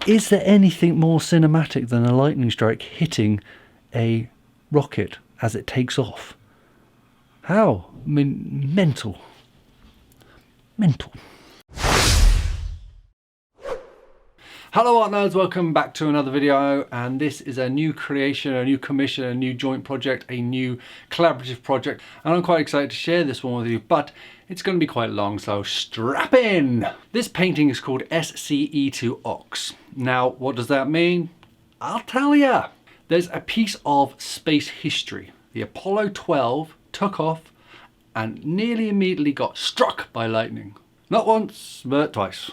Is there anything more cinematic than a lightning strike hitting a rocket as it takes off? How? I mean, mental. Mental. Hello art nerds, welcome back to another video, and this is a new creation, a new commission, a new joint project, a new collaborative project, and I'm quite excited to share this one with you, but it's going to be quite long, so strap in! This painting is called SCE2OX. Now, what does that mean? I'll tell ya! There's a piece of space history. The Apollo 12 took off and nearly immediately got struck by lightning. Not once, but twice.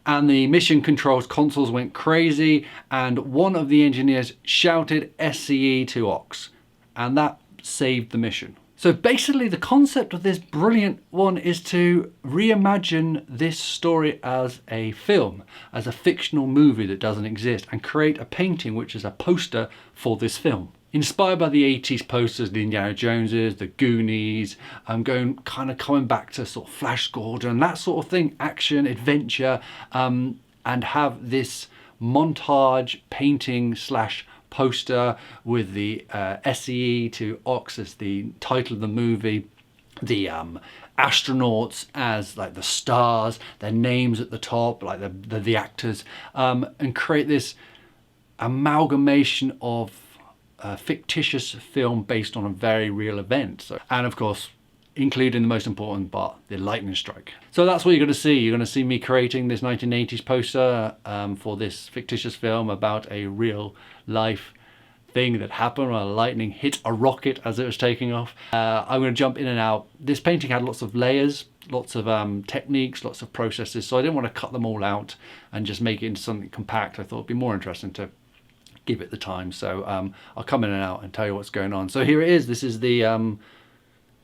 And the mission controls consoles went crazy, and one of the engineers shouted SCE2OX, and that saved the mission. So basically the concept of this brilliant one is to reimagine this story as a film, as a fictional movie that doesn't exist, and create a painting which is a poster for this film. Inspired by the 80s posters, the Indiana Joneses, the Goonies, coming back to sort of Flash Gordon, that sort of thing, action, adventure, and have this montage painting slash poster with the SCE2OX as the title of the movie, the astronauts as like the stars, their names at the top, like the actors, and create this amalgamation of a fictitious film based on a very real event. So, and of course, including the most important part, the lightning strike. So that's what you're going to see. You're going to see me creating this 1980s poster for this fictitious film about a real life thing that happened when a lightning hit a rocket as it was taking off. I'm going to jump in and out. This painting had lots of layers, lots of techniques, lots of processes, so I didn't want to cut them all out and just make it into something compact. I thought it'd be more interesting to give it the time. So I'll come in and out and tell you what's going on. So here it is. This is the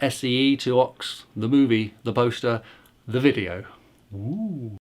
SCE2OX, the movie, the poster, the video. Ooh.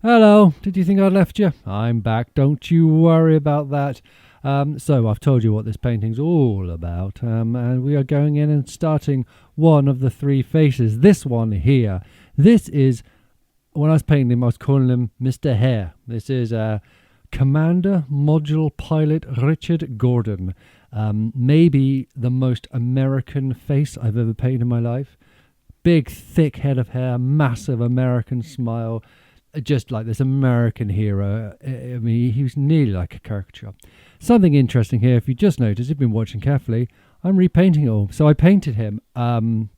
Hello, did you think I'd left you? I'm back, don't you worry about that. So I've told you what this painting's all about, and we are going in and starting one of the three faces. This one here. This is, when I was painting him, I was calling him Mr. Hare. This is Commander Module Pilot Richard Gordon. Maybe the most American face I've ever painted in my life. Big, thick head of hair, massive American smile. Just like this American hero. I mean, he was nearly like a caricature. Something interesting here, if you just noticed, you've been watching carefully, I'm repainting it all. So I painted him, and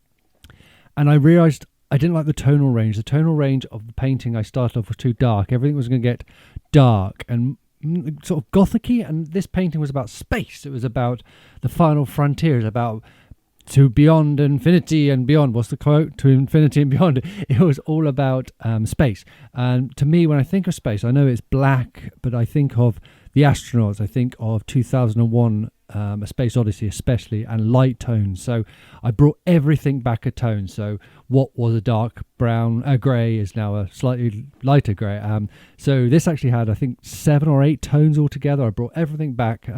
I realised I didn't like the tonal range. The tonal range of the painting I started off was too dark. Everything was going to get dark and sort of gothic-y, and this painting was about space. It was about the final frontier. It was about to beyond infinity and beyond. What's the quote? To infinity and beyond. It was all about space. And to me, when I think of space, I know it's black, but I think of the astronauts. I think of 2001, A Space Odyssey especially, and light tones. So I brought everything back a tone. So what was a dark brown, grey is now a slightly lighter grey. So this actually had, I think, 7 or 8 tones altogether. I brought everything back.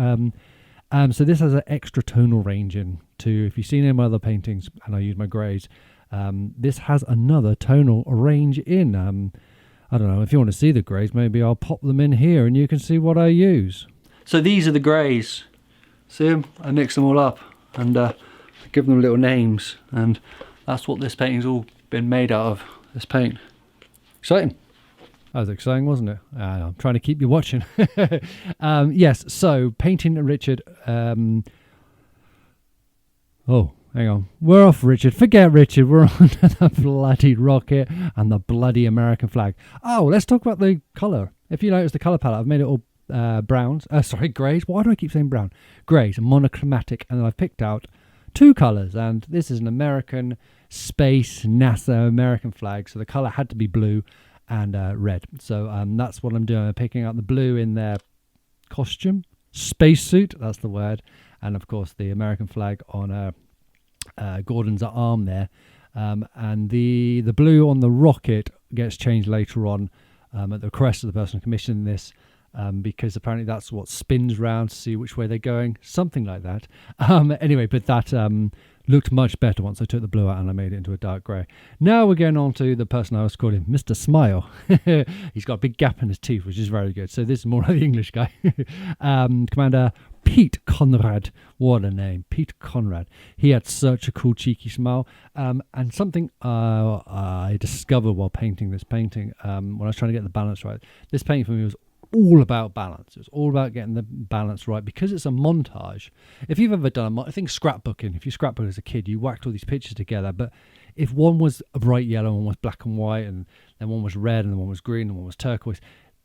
So this has an extra tonal range in to, if you've seen any of my other paintings, and I use my greys, this has another tonal range in. I don't know, if you want to see the greys, maybe I'll pop them in here and you can see what I use. So these are the greys. See them? I mix them all up and give them little names, and that's what this painting's all been made out of, this paint. Exciting. That was exciting, wasn't it? I'm trying to keep you watching. Yes, so painting Richard. Oh, hang on. We're off Richard. Forget Richard. We're on to the bloody rocket and the bloody American flag. Oh, let's talk about the colour. If you notice the colour palette, I've made it all browns. Greys. Why do I keep saying brown? Greys, monochromatic. And then I've picked out two colours, and this is an American space NASA American flag, so the colour had to be blue and red. So that's what I'm doing. I'm picking out the blue in their costume, spacesuit, that's the word, and of course the American flag on Gordon's arm there, and the blue on the rocket gets changed later on at the request of the person commissioning this, because apparently that's what spins round to see which way they're going, something like that. Anyway, but that looked much better once I took the blue out and I made it into a dark grey. Now we're going on to the person I was calling Mr. Smile. He's got a big gap in his teeth, which is very good. So this is more like the English guy. Commander Pete Conrad. What a name, Pete Conrad. He had such a cool cheeky smile, and something I discovered while painting this painting, when I was trying to get the balance right. This painting for me was all about balance. It was all about getting the balance right, because it's a montage. If you've ever done I think scrapbooking, if you scrapbook as a kid, you whacked all these pictures together, but if one was a bright yellow, one was black and white, and then one was red, and then one was green, and one was turquoise,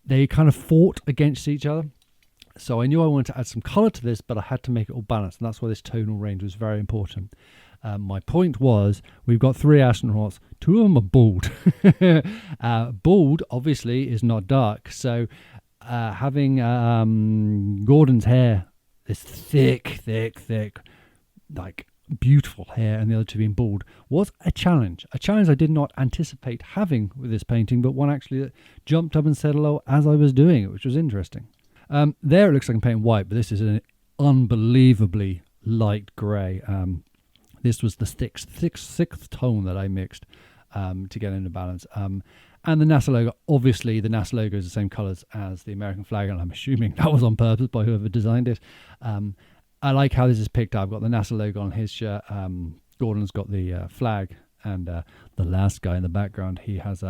they kind of fought against each other. So I knew I wanted to add some colour to this, but I had to make it all balanced, and that's why this tonal range was very important. My point was, we've got three astronauts. Two of them are bald. Bald, obviously, is not dark. So having Gordon's hair, this thick, like beautiful hair, and the other two being bald, was a challenge. A challenge I did not anticipate having with this painting, but one actually that jumped up and said hello as I was doing it, which was interesting. There it looks like I'm painting white, but this is an unbelievably light grey. This was the sixth tone that I mixed to get into balance. And the NASA logo, obviously the NASA logo is the same colours as the American flag, and I'm assuming that was on purpose by whoever designed it. I like how this is picked up. I've got the NASA logo on his shirt. Gordon's got the flag, and the last guy in the background, he has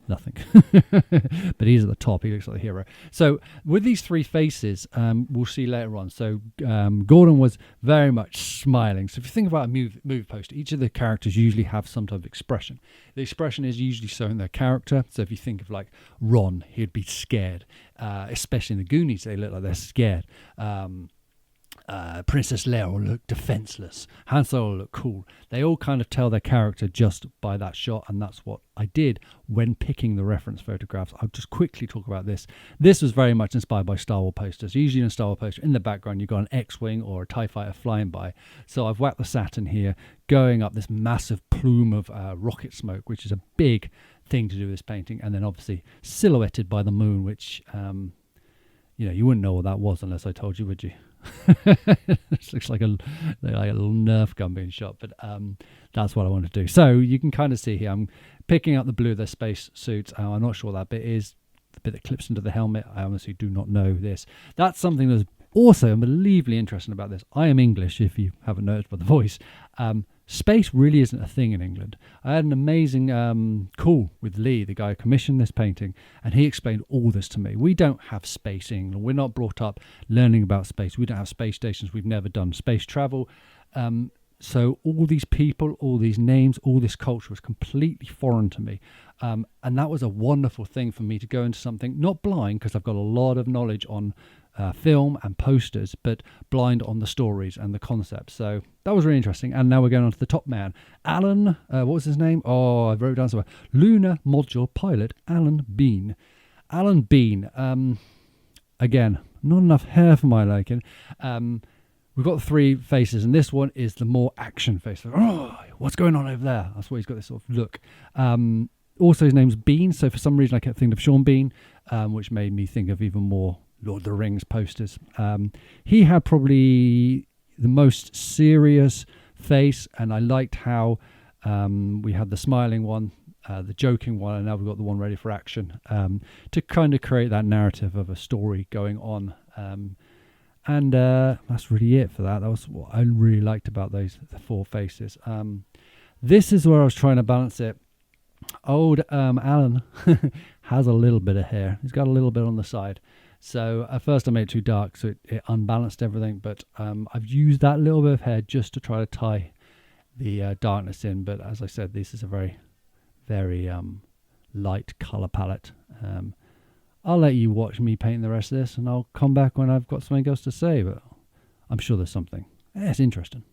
nothing. But he's at the top. He looks like the hero. So with these three faces, we'll see later on. So Gordon was very much smiling. So if you think about a movie poster, each of the characters usually have some type of expression. The expression is usually showing their character. So if you think of like Ron, he'd be scared. Especially in the Goonies, they look like they're scared. Princess Leia will look defenseless. Han Solo will look cool. They all kind of tell their character just by that shot, and that's what I did when picking the reference photographs. I'll just quickly talk about this. This was very much inspired by Star Wars posters. Usually in a Star Wars poster, in the background, you've got an X-Wing or a TIE fighter flying by. So I've whacked the Saturn here, going up this massive plume of rocket smoke, which is a big thing to do with this painting, and then obviously silhouetted by the moon, which, you wouldn't know what that was unless I told you, would you? This looks like a little Nerf gun being shot, but that's what I want to do. So you can kind of see here, I'm picking up the blue of their space suits. I'm not sure what that bit is, the bit that clips into the helmet. I honestly do not know this. That's something that's also unbelievably interesting about this. I am English, if you haven't noticed by the voice. Space really isn't a thing in England. I had an amazing call with Lee, the guy who commissioned this painting, and he explained all this to me. We don't have space in England. We're not brought up learning about space. We don't have space stations. We've never done space travel. So all these people, all these names, all this culture was completely foreign to me. And that was a wonderful thing for me to go into something, not blind, because I've got a lot of knowledge on film and posters, but blind on the stories and the concepts. So that was really interesting. And now we're going on to the top man, Alan. What was his name? Oh, I wrote it down somewhere. Lunar Module Pilot Alan Bean. Alan Bean. Again, not enough hair for my liking. We've got the three faces, and this one is the more action face. Oh, what's going on over there? That's why he's got this sort of look. Also, his name's Bean, so for some reason I kept thinking of Sean Bean, which made me think of even more Lord of the Rings posters. He had probably the most serious face, and I liked how we had the smiling one, the joking one, and now we've got the one ready for action, to kind of create that narrative of a story going on. And that's really it for that. That was what I really liked about the four faces. This is where I was trying to balance it. Old Alan has a little bit of hair. He's got a little bit on the side. So at first I made it too dark, so it unbalanced everything. But I've used that little bit of hair just to try to tie the darkness in. But as I said, this is a very, very light colour palette. I'll let you watch me paint the rest of this, and I'll come back when I've got something else to say. But I'm sure there's something. Yeah, it's interesting.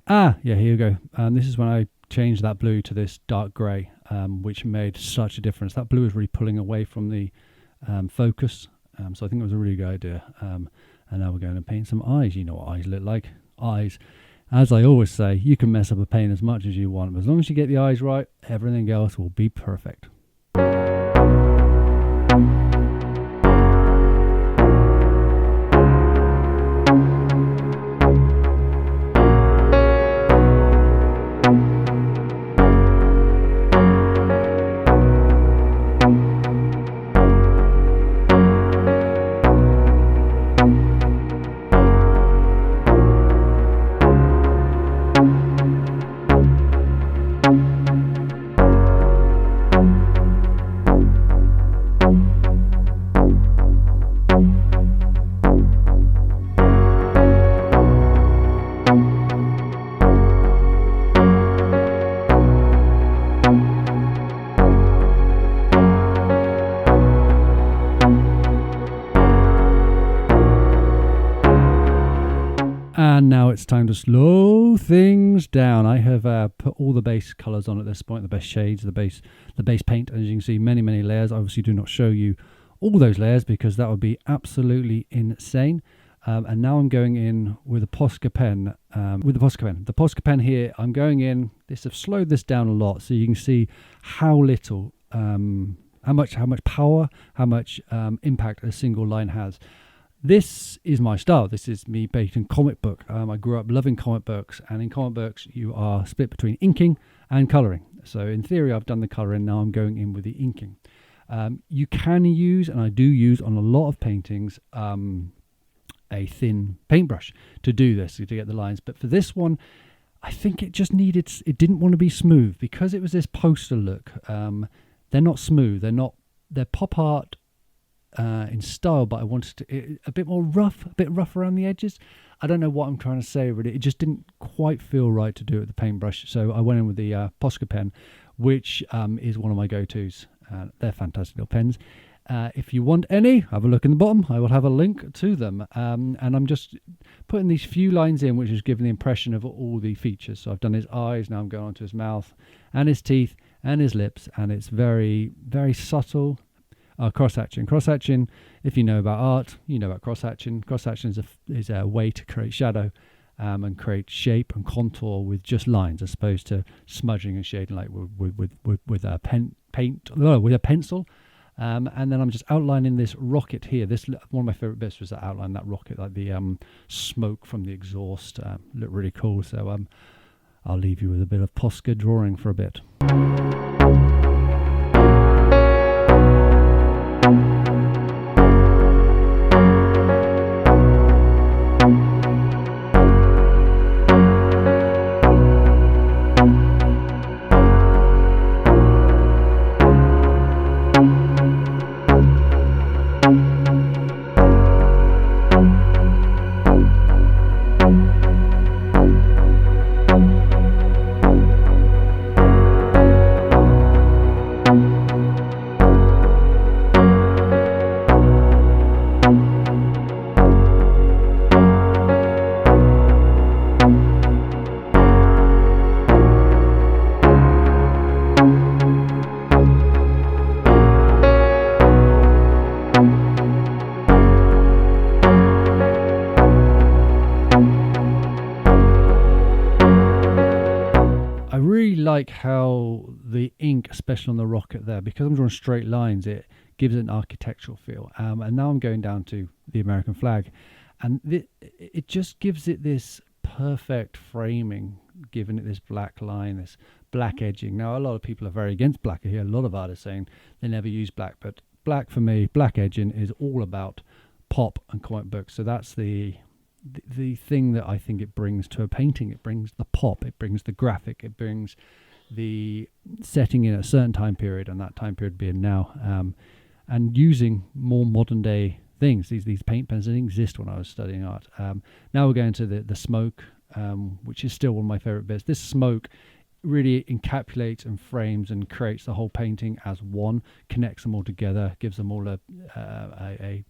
Yeah, here you go. This is when I changed that blue to this dark grey, which made such a difference. That blue is really pulling away from the focus, so I think it was a really good idea. And now we're going to paint some eyes. You know what eyes look like. Eyes, as I always say, you can mess up a paint as much as you want, but as long as you get the eyes right, everything else will be perfect. And now it's time to slow things down. I have put all the base colours on at this point, the base shades, the base paint. As you can see, many layers. I obviously do not show you all those layers because that would be absolutely insane. And now I'm going in with a Posca pen. The Posca pen here, I'm going in. I've slowed this down a lot so you can see how little, how much power, how much impact a single line has. This is my style. This is me painting comic book. I grew up loving comic books, and in comic books you are split between inking and colouring. So in theory I've done the colouring, now I'm going in with the inking. You can use, and I do use on a lot of paintings, a thin paintbrush to do this, to get the lines. But for this one, I think it just needed, it didn't want to be smooth because it was this poster look. They're not smooth, they're pop art in style, but I wanted to a bit more rough, a bit rough around the edges. I don't know what I'm trying to say really. It just didn't quite feel right to do it with the paintbrush, so I went in with the Posca pen, which is one of my go-tos. They're fantastic little pens. If you want any, have a look in the bottom. I will have a link to them. And I'm just putting these few lines in, which is giving the impression of all the features. So I've done his eyes, now I'm going on to his mouth and his teeth and his lips, and it's very subtle. Cross-hatching. Cross-hatching, if you know about art, you know about cross-hatching. Cross-hatching is a way to create shadow and create shape and contour with just lines, as opposed to smudging and shading like with a with a pencil. And then I'm just outlining this rocket here. One of my favourite bits was to outline that rocket, like the smoke from the exhaust. Looked really cool. So I'll leave you with a bit of Posca drawing for a bit. Like how the ink, especially on the rocket there, because I'm drawing straight lines, it gives it an architectural feel. And now I'm going down to the American flag, and it just gives it this perfect framing, giving it this black line, this black edging. Now a lot of people are very against black. I hear a lot of artists saying they never use black, but black for me, black edging is all about pop and comic books. So that's the thing that I think it brings to a painting. It brings the pop, it brings the graphic, it brings the setting in a certain time period, and that time period being now, and using more modern day things. These paint pens didn't exist when I was studying art. Now we're going to the smoke, which is still one of my favorite bits. This smoke really encapsulates and frames and creates the whole painting as one, connects them all together, gives them all a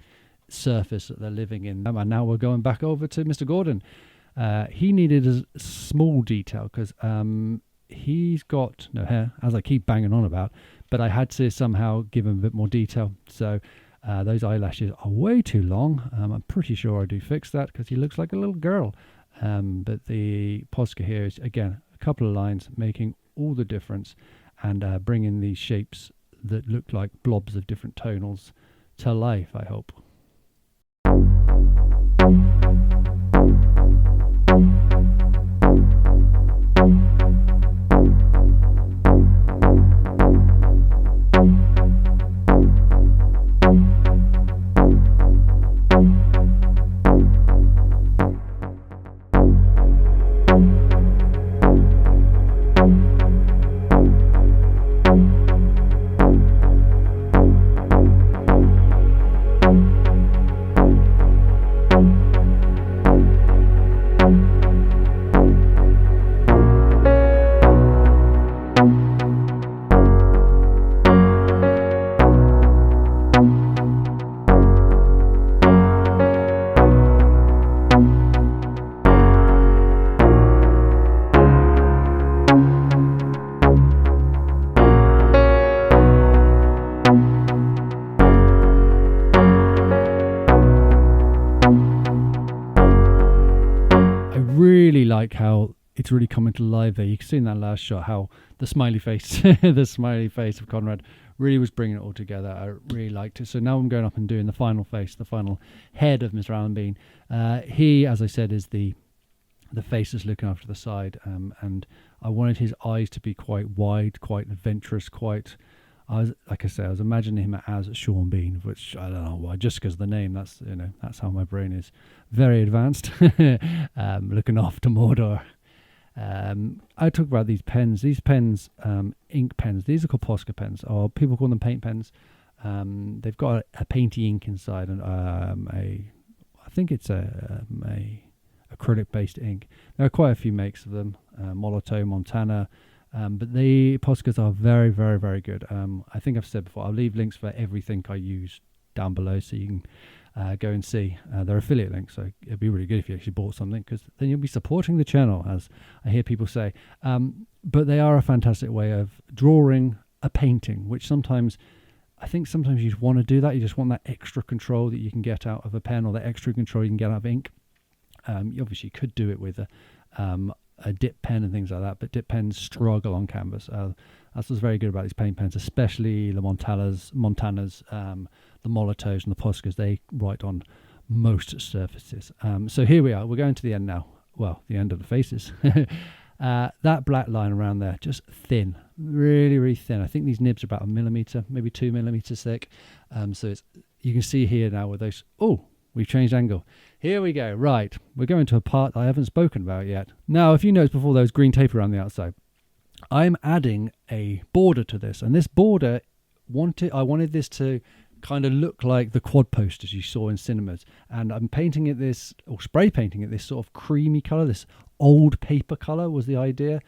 surface that they're living in. And now we're going back over to Mr. Gordon. He needed a small detail because he's got no hair, as I keep banging on about, but I had to somehow give him a bit more detail. So those eyelashes are way too long. I'm pretty sure I do fix that because he looks like a little girl. But the Posca here is, again, a couple of lines making all the difference and bringing these shapes that look like blobs of different tonals to life, I hope. Really like how it's really coming to life there. You can see in that last shot how the smiley face the smiley face of Conrad really was bringing it all together. I really liked it. So now I'm going up and doing the final face, the final head of Mr. Alan Bean. He, as I said, is the face is looking after the side, and I wanted his eyes to be quite wide, quite adventurous, quite, like I say, I was imagining him as Sean Bean, which I don't know why, just because of the name. That's, you know, that's how my brain is. Very advanced. Looking after Mordor. I talk about these pens. These pens, ink pens. These are called Posca pens, or people call them paint pens. They've got a painty ink inside, and I think it's a acrylic-based ink. There are quite a few makes of them. Molotow, Montana. But the Poscas are very, very, very good. I think I've said before, I'll leave links for everything I use down below so you can go and see. They're affiliate links, so it'd be really good if you actually bought something, because then you'll be supporting the channel, as I hear people say. But they are a fantastic way of drawing a painting, which sometimes, I think sometimes you just want to do that. You just want that extra control that you can get out of a pen, or that extra control you can get out of ink. You obviously could do it with a dip pen and things like that, but dip pens struggle on canvas. That's what's very good about these paint pens, especially the Montanas, the Molotows and the Poscas. They write on most surfaces. So here we are. We're going to the end now. Well, the end of the faces. That black line around there, just thin, really, really thin. I think these nibs are about 1 millimeter, maybe 2 millimeters thick. So it's, you can see here now with those. Oh, we've changed angle. Here we go. Right, we're going to a part I haven't spoken about yet. Now, if you notice before those green tape around the outside, I'm adding a border to this, and this border I wanted this to kind of look like the quad posters you saw in cinemas, and I'm painting it this, or spray painting it this sort of creamy color, this old paper color was the idea,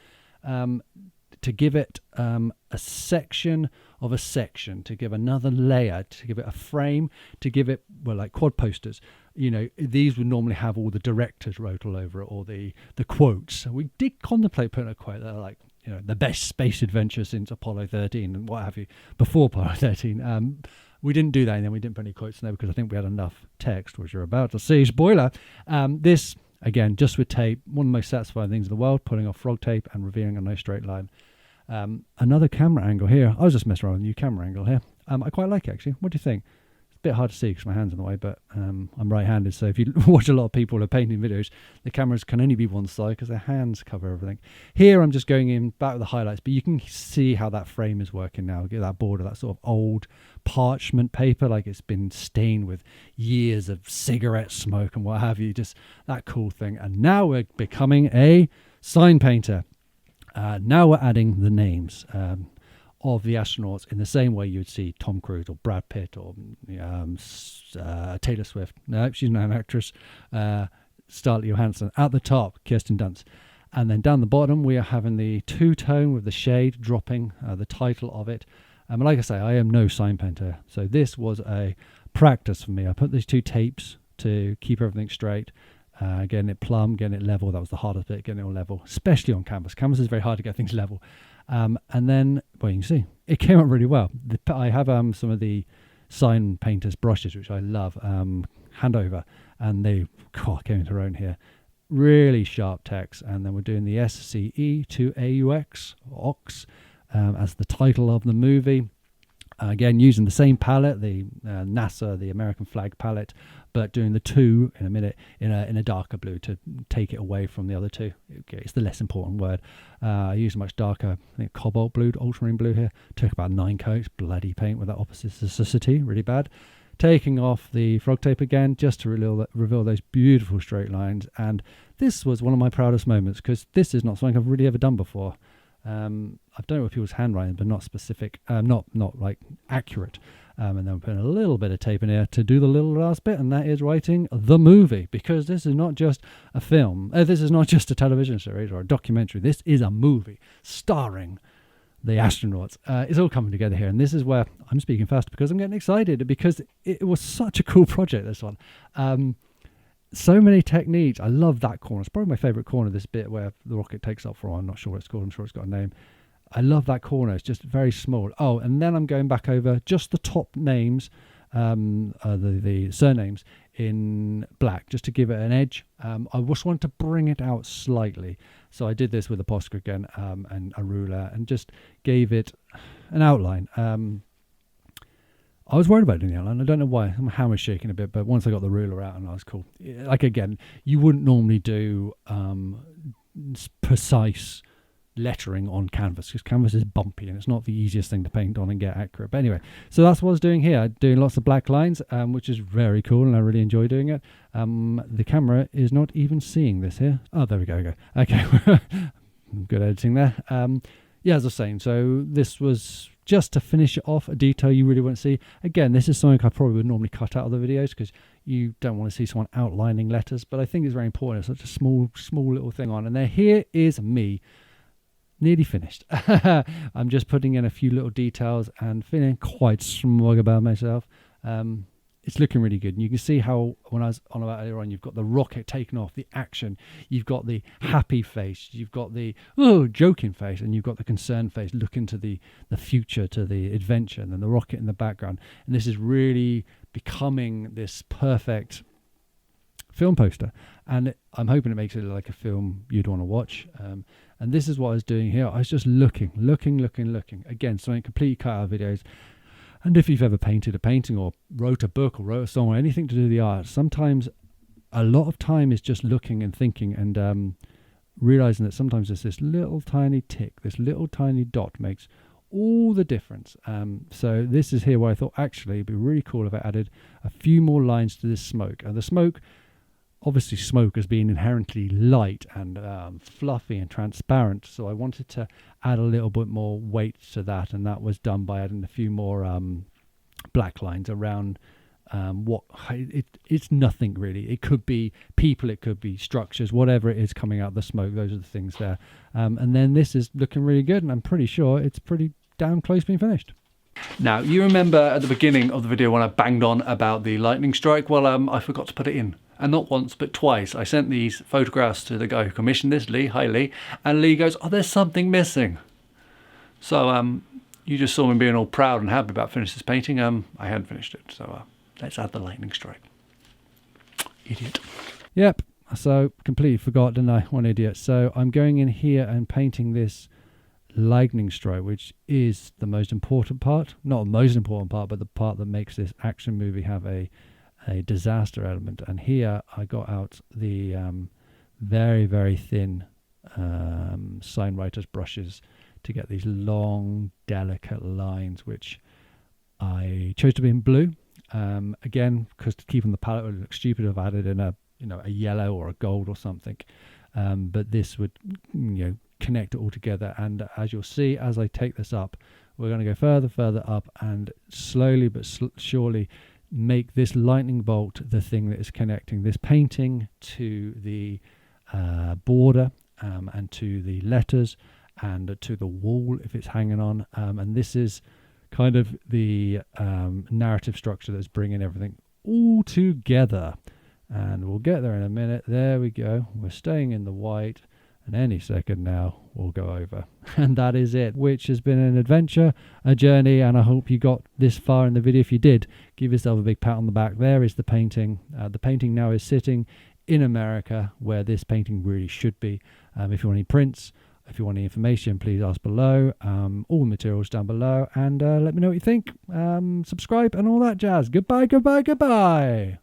to give it a section of a section, to give another layer, to give it a frame, to give it, well, like quad posters. You know, these would normally have all the directors wrote all over it, or the quotes. So we did contemplate putting a quote that are like, you know, the best space adventure since Apollo 13 and what have you, before Apollo 13. We didn't do that, and then we didn't put any quotes in there because I think we had enough text, which you're about to see. Spoiler. This, again, just with tape, one of the most satisfying things in the world, pulling off frog tape and revealing a nice straight line. Another camera angle here. I was just messing around with a new camera angle here. I quite like it, actually. What do you think? It's a bit hard to see because my hand's in the way, but I'm right-handed, so if you watch a lot of people who are painting videos, the cameras can only be one side because their hands cover everything. Here I'm just going in back with the highlights, but you can see how that frame is working now. Get that border, that sort of old parchment paper, like it's been stained with years of cigarette smoke and what have you, just that cool thing. And now we're becoming a sign painter. Now we're adding the names of the astronauts in the same way you'd see Tom Cruise or Brad Pitt or Taylor Swift. No, she's not an actress. Scarlett Johansson. At the top, Kirsten Dunst. And then down the bottom, we are having the two-tone with the shade dropping, the title of it. Like I say, I am no sign painter, so this was a practice for me. I put these two tapes to keep everything straight. getting it plumb, getting it level. That was the hardest bit, getting it all level, especially on canvas. Canvas is very hard to get things level. And then, well, you can see it came out really well. I have some of the sign painters brushes, which I love, hand over, and they came into their own here. Really sharp text. And then we're doing the SCE to AUX, OX, as the title of the movie. Again, using the same palette, the NASA, the American flag palette, but doing the two in a minute in a darker blue to take it away from the other two. It's the less important word. I used a much darker, I think, cobalt blue, ultramarine blue here. Took about 9 coats, bloody paint with that opacity, really bad. Taking off the frog tape again, just to reveal those beautiful straight lines. And this was one of my proudest moments, because this is not something I've really ever done before. I've done it with people's handwriting, but not specific, not like accurate. And then we're putting a little bit of tape in here to do the little last bit, and that is writing the movie, because this is not just a film. This is not just a television series or a documentary. This is a movie starring the astronauts. It's all coming together here, and this is where I'm speaking fast because I'm getting excited, because it was such a cool project, this one. So many techniques. I love that corner. It's probably my favorite corner, this bit where the rocket takes off from. I'm not sure what it's called. I'm sure it's got a name. I love that corner. It's just very small. Oh, and then I'm going back over just the top names, the surnames in black, just to give it an edge. I just wanted to bring it out slightly. So I did this with a Posca again, and a ruler, and just gave it an outline. I was worried about doing the outline. I don't know why. My hand was shaking a bit, but once I got the ruler out, and I was cool. Like, again, you wouldn't normally do precise lettering on canvas, because canvas is bumpy and it's not the easiest thing to paint on and get accurate. But anyway, so that's what I was doing here, doing lots of black lines, which is very cool, and I really enjoy doing it. The camera is not even seeing this here. Oh, there we go. Okay, good editing there. Yeah, as I was saying, so this was just to finish it off, a detail you really won't see. Again, this is something I probably would normally cut out of the videos, because you don't want to see someone outlining letters, but I think it's very important. It's such a small little thing on. And there, here is me, nearly finished. I'm just putting in a few little details and feeling quite smug about myself. It's looking really good. And you can see how, when I was on about earlier on, you've got the rocket taking off, the action, you've got the happy face, you've got the joking face, and you've got the concerned face looking to the future, to the adventure, and then the rocket in the background. And this is really becoming this perfect film poster. And I'm hoping it makes it look like a film you'd want to watch. And this is what I was doing here. I was just looking. Again, something completely cut out of videos. And if you've ever painted a painting or wrote a book or wrote a song or anything to do with the art, sometimes a lot of time is just looking and thinking, and realizing that sometimes it's this little tiny tick, this little tiny dot makes all the difference. So this is here where I thought actually it'd be really cool if I added a few more lines to this smoke. And the smoke, obviously smoke as being inherently light and fluffy and transparent, so I wanted to add a little bit more weight to that, and that was done by adding a few more black lines around it's nothing really. It could be people, it could be structures, whatever it is coming out of the smoke. Those are the things there. And then this is looking really good, and I'm pretty sure it's pretty damn close being finished. Now, you remember at the beginning of the video when I banged on about the lightning strike? Well, I forgot to put it in. And not once, but twice. I sent these photographs to the guy who commissioned this, Lee. Hi, Lee. And Lee goes, oh, there's something missing. So you just saw me being all proud and happy about finishing this painting. I hadn't finished it. So let's add the lightning strike. Idiot. Yep. So completely forgot, didn't I? One idiot. So I'm going in here and painting this lightning strike, which is the most important part. Not the most important part, but the part that makes this action movie have a disaster element. And here I got out the very, very thin sign writer's brushes to get these long, delicate lines, which I chose to be in blue. Again, because to keep on the palette would look stupid if I added in a yellow or a gold or something. But this would connect it all together. And as you'll see, as I take this up, we're going to go further up, and slowly but surely make this lightning bolt the thing that is connecting this painting to the border, and to the letters, and to the wall if it's hanging on. And this is kind of the narrative structure that's bringing everything all together. and we'll get there in a minute. There we go. We're staying in the white, and any second now we'll go over. And that is it, which has been an adventure, a journey, and I hope you got this far in the video. If you did, give yourself a big pat on the back. There is the painting. The painting now is sitting in America, where this painting really should be. If you want any prints, if you want any information, please ask below. All the materials down below, and let me know what you think. Subscribe and all that jazz. Goodbye, goodbye, goodbye.